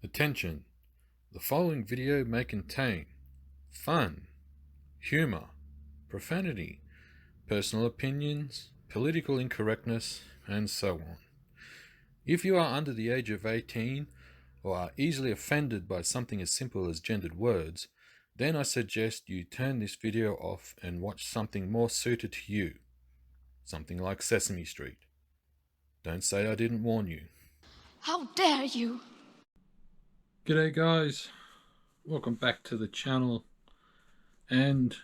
Attention! The following video may contain fun, humor, profanity, personal opinions, political incorrectness, and so on. If you are under the age of 18 or are easily offended by something as simple as gendered words, then I suggest you turn this video off and watch something more suited to you. Something like Sesame Street. Don't say I didn't warn you. How dare you! G'day guys, welcome back to the channel, and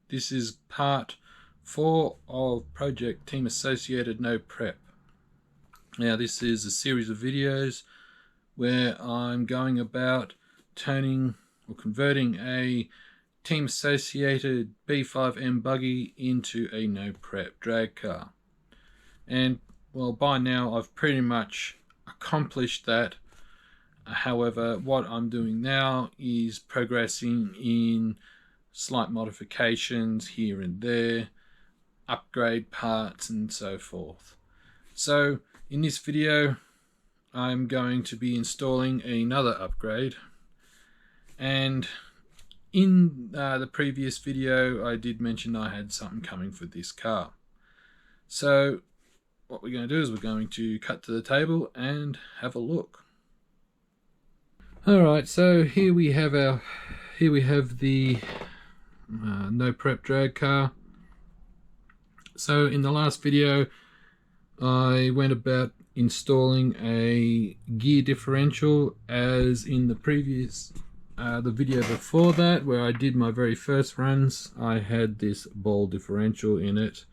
this is part 4 of Project Team Associated No Prep. Now this is a series of videos where I'm going about turning or converting a Team Associated B5M buggy into a no prep drag car. And well, by now I've pretty much accomplished that. However, what I'm doing now is progressing in slight modifications here and there, upgrade parts and so forth. So in this video I'm going to be installing another upgrade, and in the previous video I did mention I had something coming for this car. So what we're going to do is we're going to cut to the table and have a look. Alright, so here we have the no prep drag car. So in the last video I went about installing a gear differential, as in the previous the video before that where I did my very first runs. I had this ball differential in it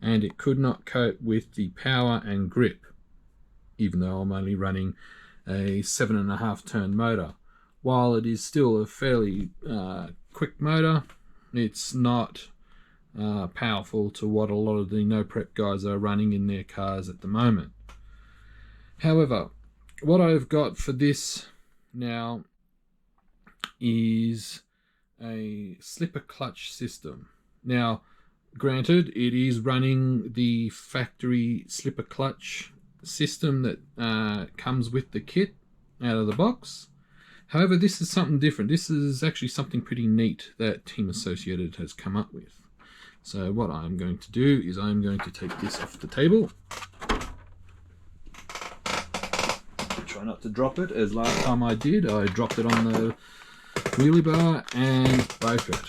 and it could not cope with the power and grip, even though I'm only running a 7.5 turn motor. While it is still a fairly quick motor, it's not powerful to what a lot of the no prep guys are running in their cars at the moment. However, what I've got for this now is a slipper clutch system. Now granted, it is running the factory slipper clutch system that comes with the kit out of the box. However, this is something different. This is actually something pretty neat that Team Associated has come up with. So what I'm going to do is I'm going to take this off the table. Try not to drop it, as last time I did. I dropped it on the wheelie bar and broke it.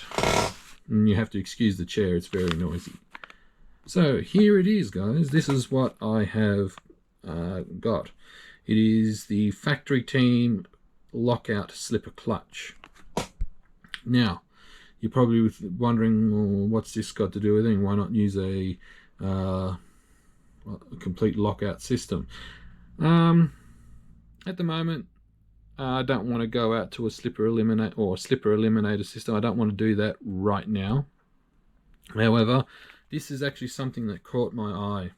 And you have to excuse the chair, it's very noisy. So here it is, guys. This is what I have got. It is the Factory Team Lockout slipper clutch. Now you're probably wondering, well, what's this got to do with it? Why not use a complete lockout system? At the moment I don't want to go out to a slipper eliminator system. I don't want to do that right now. However, this is actually something that caught my eye.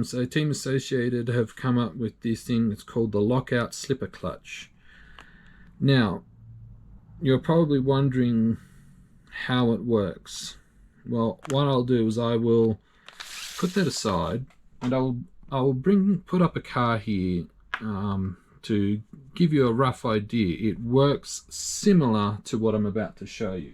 So Team Associated have come up with this thing that's called the Lockout Slipper Clutch. Now, you're probably wondering how it works. Well, what I'll do is I will put that aside, and I'll put up a car here to give you a rough idea. It works similar to what I'm about to show you.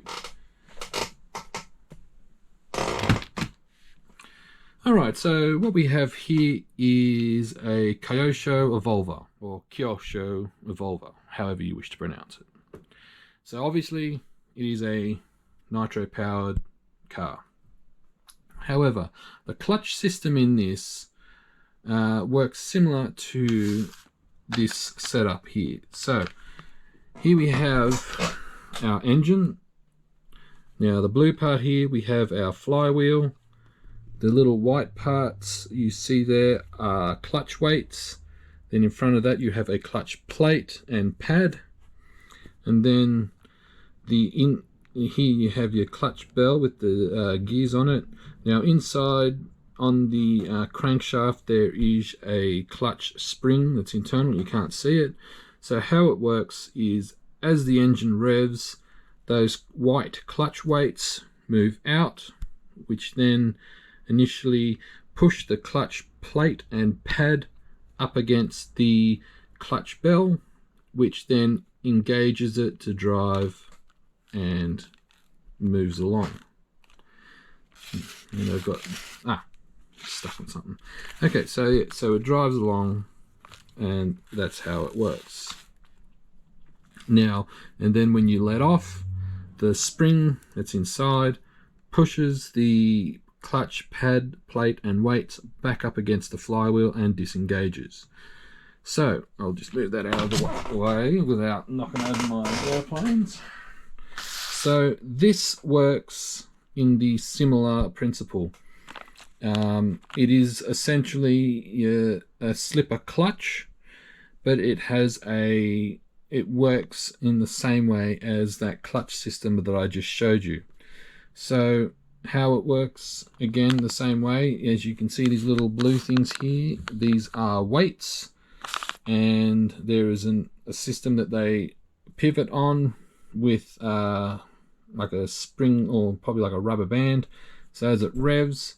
Alright, so what we have here is a Kyosho Evolver, or Kyosho Evolver, however you wish to pronounce it. So obviously it is a nitro powered car. However, the clutch system in this works similar to this setup here. So here we have our engine. Now the blue part here, we have our flywheel. The little white parts you see there are clutch weights. Then in front of that you have a clutch plate and pad. And then here you have your clutch bell with the gears on it. Now inside on the crankshaft there is a clutch spring that's internal. You can't see it. So how it works is, as the engine revs, those white clutch weights move out, which then initially push the clutch plate and pad up against the clutch bell, which then engages it to drive and moves along. And I've got stuck on something. Okay, so yeah, so it drives along, and that's how it works. Now, and then when you let off, the spring that's inside pushes the clutch pad, plate, and weights back up against the flywheel and disengages. So I'll just move that out of the way without knocking over my airplanes. So this works in the similar principle. It is essentially a slipper clutch, but it works in the same way as that clutch system that I just showed you. So how it works, again, the same way. As you can see, these little blue things here, these are weights, and there is a system that they pivot on with like a spring, or probably like a rubber band. So as it revs,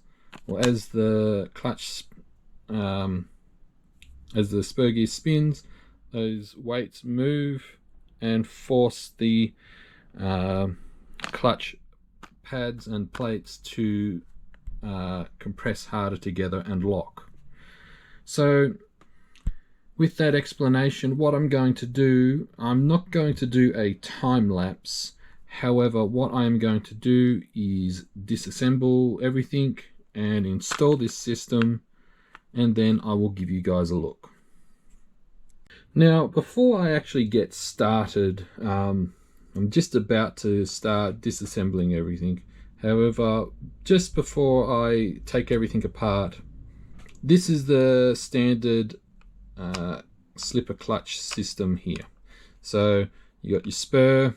or as the clutch, as the spur gear spins, those weights move and force the clutch pads and plates to compress harder together and lock. So with that explanation, what I'm going to do, I'm not going to do a time lapse. However, what I am going to do is disassemble everything and install this system, and then I will give you guys a look. Now, before I actually get started, I'm just about to start disassembling everything. However, just before I take everything apart, this is the standard slipper clutch system here. So you got your spur,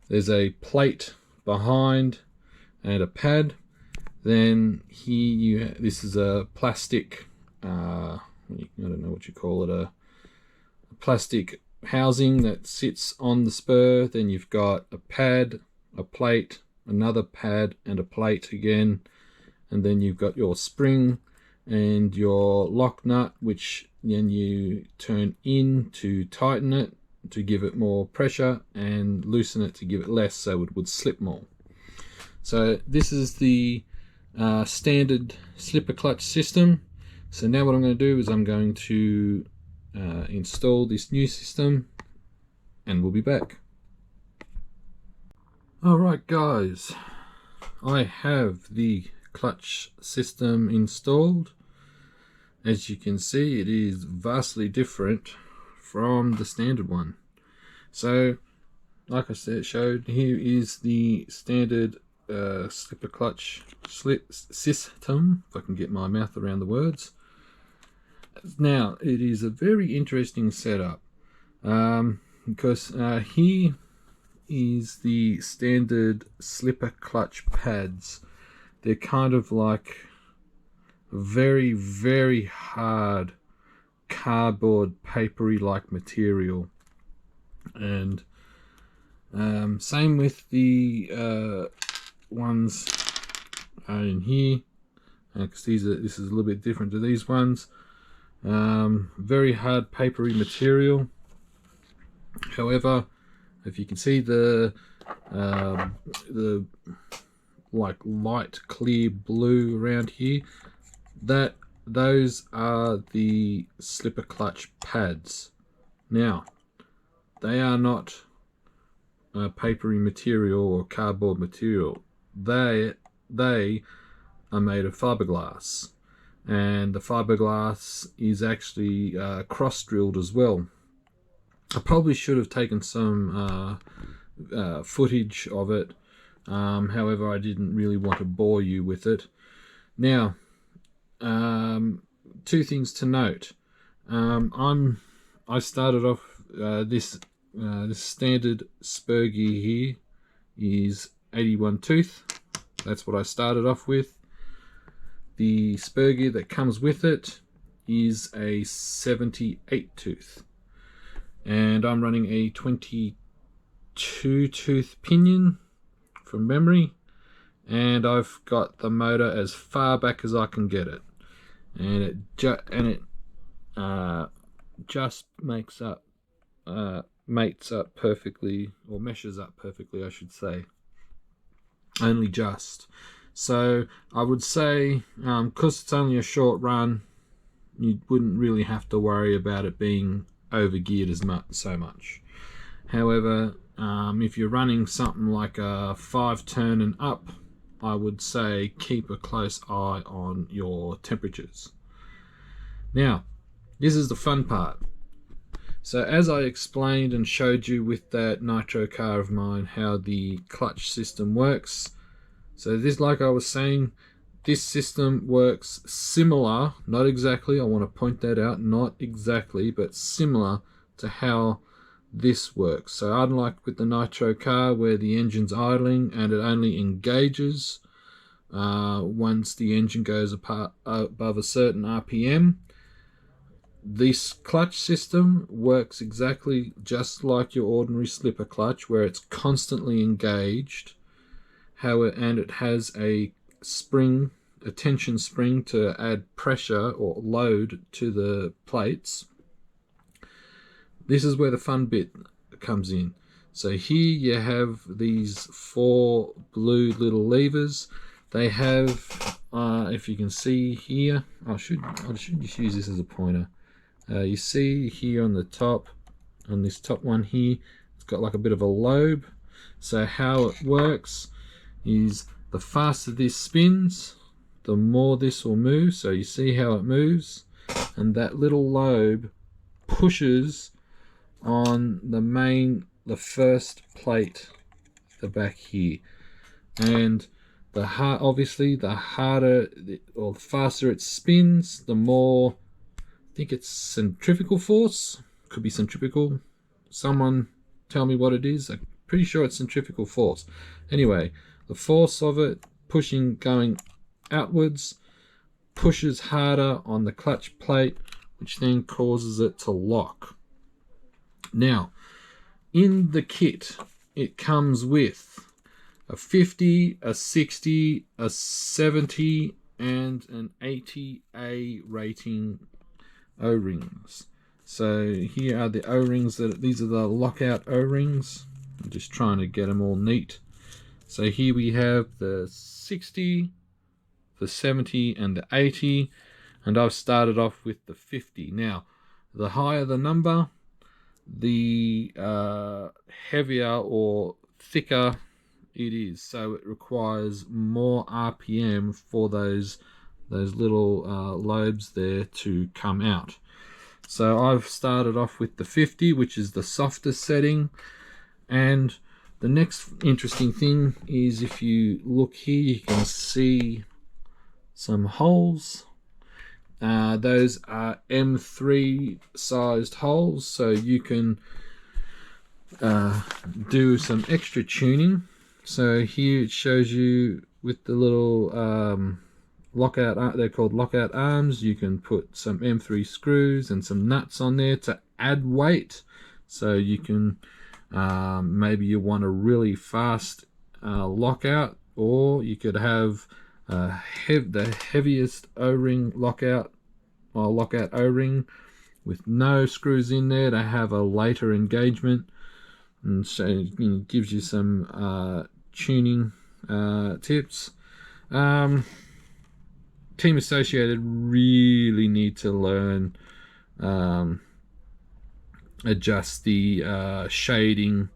there's a plate behind and a pad. Then here this is a plastic, I don't know what you call it, a plastic housing that sits on the spur. Then you've got a pad, a plate, another pad, and a plate again. And then you've got your spring and your lock nut, which then you turn in to tighten it, to give it more pressure, and loosen it to give it less so it would slip more. So this is the standard slipper clutch system. So now what I'm going to do is I'm going to install this new system, and we'll be back. Alright guys, I have the clutch system installed. As you can see, it is vastly different from the standard one. So like I said, showed, here is the standard slipper clutch system, if I can get my mouth around the words. Now, it is a very interesting setup, because here is the standard slipper clutch pads. They're kind of like very, very hard cardboard, papery like material. And same with the ones in here, because this is a little bit different to these ones. Very hard papery material. However, if you can see the like light clear blue around here, those are the slipper clutch pads. Now, they are not papery material or cardboard material. They are made of fiberglass, and the fiberglass is actually cross drilled as well. I probably should have taken some footage of it. However, I didn't really want to bore you with it. Now, two things to note. I started off this standard spur gear here is 81 tooth. That's what I started off with. The spur gear that comes with it is a 78 tooth, and I'm running a 22 tooth pinion from memory, and I've got the motor as far back as I can get it, and it just makes up mates up perfectly, or meshes up perfectly I should say, only just. So I would say, because it's only a short run, you wouldn't really have to worry about it being overgeared so much. However, if you're running something like a 5-turn and up, I would say keep a close eye on your temperatures. Now, this is the fun part. So as I explained and showed you with that nitro car of mine how the clutch system works, so this, like I was saying, this system works similar, not exactly, I want to point that out, not exactly, but similar to how this works. So unlike with the nitro car where the engine's idling and it only engages once the engine goes above a certain RPM, this clutch system works exactly just like your ordinary slipper clutch, where it's constantly engaged, and it has a spring, a tension spring to add pressure or load to the plates. This is where the fun bit comes in. So here you have these 4 blue little levers. They have, if you can see here, I should just use this as a pointer. You see here on the top, on this top one here, it's got like a bit of a lobe. So how it works is the faster this spins, the more this will move. So you see how it moves, and that little lobe pushes on the first plate at the back here. And obviously the harder or the faster it spins, the more, I think it's centrifugal force, could be centrifugal, someone tell me what it is. I'm pretty sure it's centrifugal force. Anyway, the force of it pushing, going outwards, pushes harder on the clutch plate, which then causes it to lock. Now, in the kit, it comes with a 50, a 60, a 70, and an 80A rating O-rings. So here are the O-rings, these are the lockout O-rings. I'm just trying to get them all neat. So here we have the 60, the 70, and the 80, and I've started off with the 50. Now, the higher the number, the heavier or thicker it is, so it requires more RPM for those little lobes there to come out. So I've started off with the 50, which is the softest setting. And the next interesting thing is, if you look here, you can see some holes. Those are M3 sized holes, so you can do some extra tuning. So here it shows you with the little lockout, they're called lockout arms. You can put some M3 screws and some nuts on there to add weight. So you can, maybe you want a really fast lockout, or you could have the heaviest O-ring lockout, or lockout O-ring with no screws in there to have a later engagement. And so it gives you some tuning tips. Team Associated really need to learn adjust the shading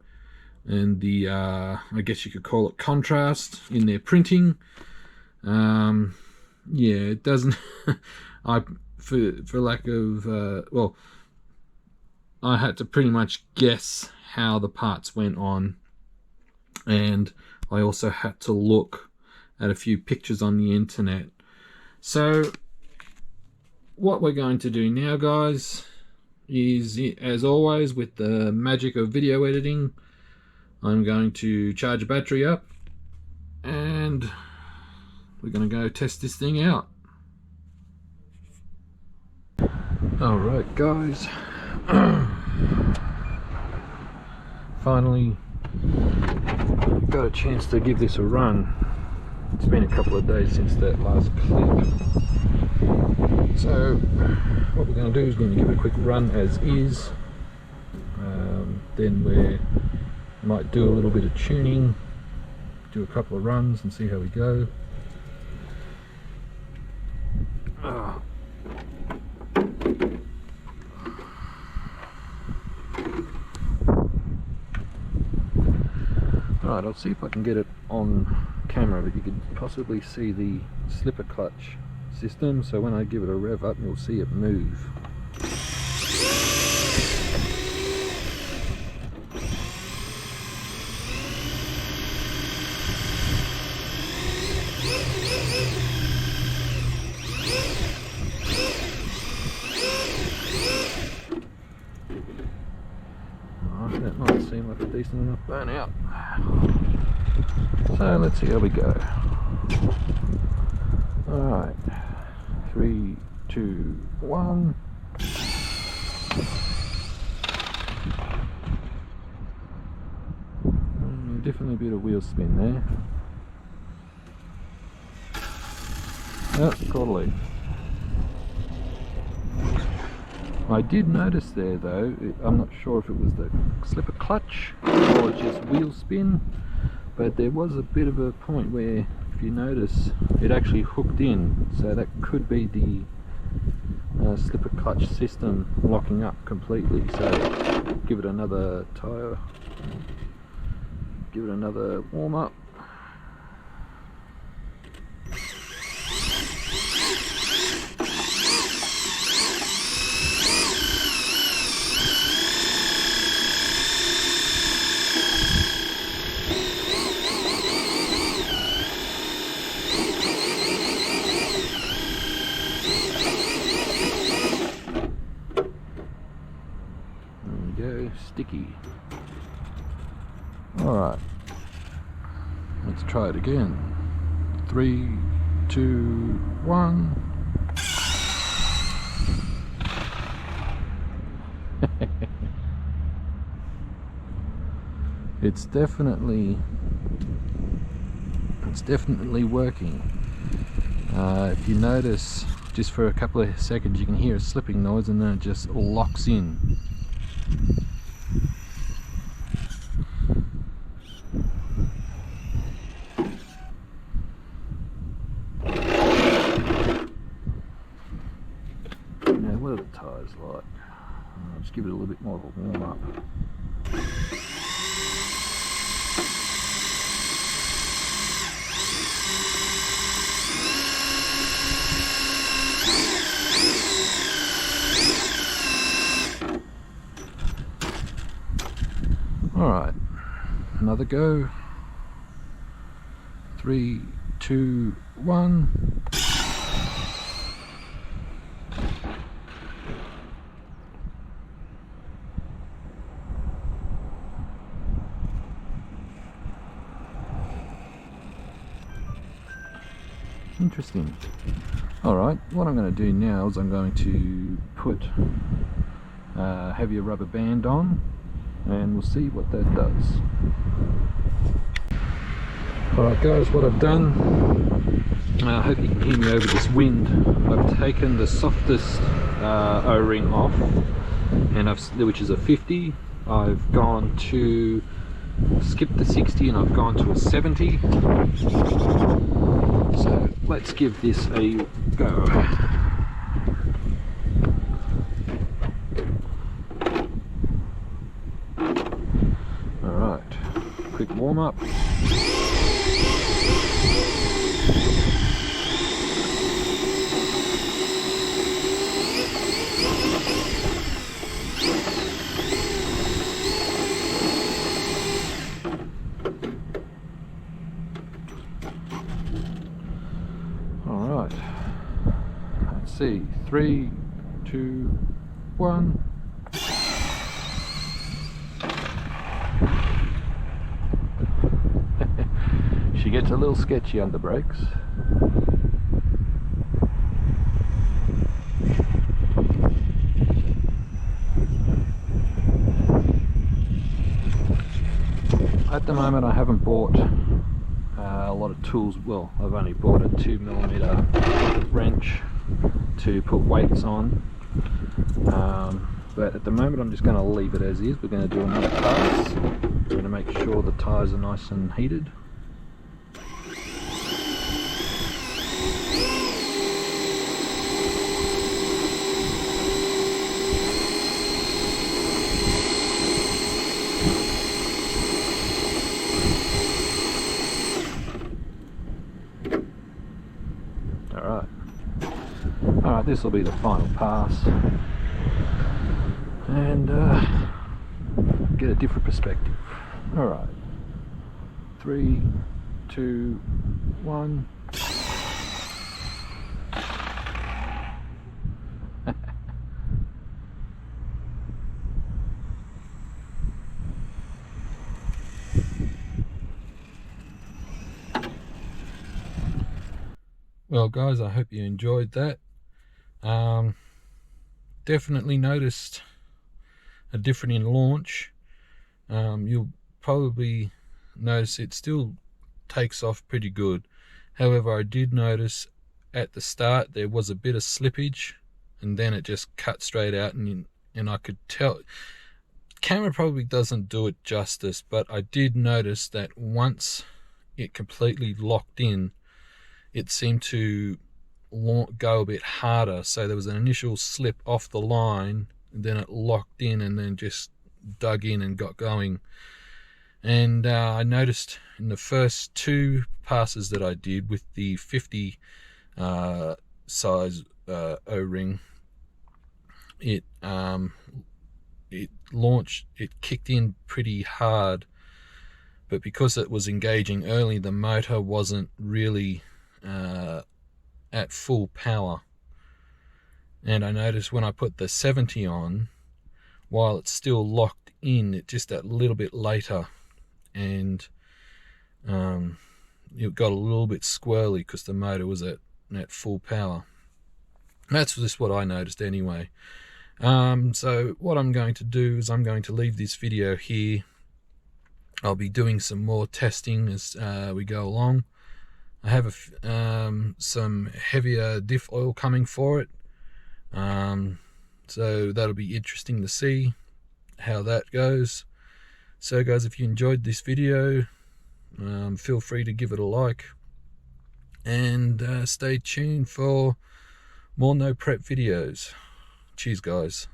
and the I guess you could call it contrast in their printing. Yeah, it doesn't for lack of well, I had to pretty much guess how the parts went on, and I also had to look at a few pictures on the internet. So what we're going to do now, guys, is, as always with the magic of video editing, I'm going to charge a battery up and we're going to go test this thing out. Alright guys, finally got a chance to give this a run. It's been a couple of days since that last clip. So what we're going to do is going to give it a quick run as is. Then we might do a little bit of tuning, do a couple of runs and see how we go. Alright, I'll see if I can get it on camera, but you can possibly see the slipper clutch system, so when I give it a rev up you'll see it move. Alright, that might seem like a decent enough burnout. So let's see how we go. Alright, 3, 2, 1. Definitely a bit of wheel spin there. Oh, caught a leaf. I did notice there though, I'm not sure if it was the slipper clutch or just wheel spin, but there was a bit of a point where, if you notice, it actually hooked in, so that could be the slipper clutch system locking up completely. So give it another tyre, give it another warm up. Sticky. Alright, let's try it again. 3, 2, 1. It's definitely working. If you notice, just for a couple of seconds you can hear a slipping noise and then it just locks in. Now what are the tyres like? Let's give it a little bit more of a warm up. Alright, another go. 3, 2, 1. Interesting. Alright, what I'm going to do now is I'm going to put a heavier rubber band on, and we'll see what that does. Alright guys, what I've done, I hope you can hear me over this wind. I've taken the softest O-ring off, and which is a 50. I've gone to skip the 60 and I've gone to a 70. So let's give this a go. Alright, quick warm up. Alright, let's see, 3, 2, 1. She gets a little sketchy under brakes. At the moment I haven't bought a lot of tools. Well, I've only bought a 2mm wrench to put weights on. but at the moment I'm just going to leave it as is. We're going to do another pass. We're going to make sure the tyres are nice and heated. Alright, this will be the final pass, and get a different perspective. Alright, 3, 2, 1. Well guys, I hope you enjoyed that. Definitely noticed a difference in launch. You'll probably notice it still takes off pretty good. However, I did notice at the start there was a bit of slippage, and then it just cut straight out, and I could tell. Camera probably doesn't do it justice, but I did notice that once it completely locked in, it seemed to go a bit harder. So there was an initial slip off the line, and then it locked in, and then just dug in and got going. And I noticed in the first 2 passes that I did with the 50 size O-ring, it launched, it kicked in pretty hard, but because it was engaging early, the motor wasn't really at full power. And I noticed when I put the 70 on, while it's still locked in, it just that little bit later, and it got a little bit squirrely because the motor was at full power. That's just what I noticed anyway. So what I'm going to do is I'm going to leave this video here. I'll be doing some more testing as we go along. I have some heavier diff oil coming for it, so that'll be interesting to see how that goes. So guys, if you enjoyed this video, feel free to give it a like, and stay tuned for more no prep videos. Cheers guys.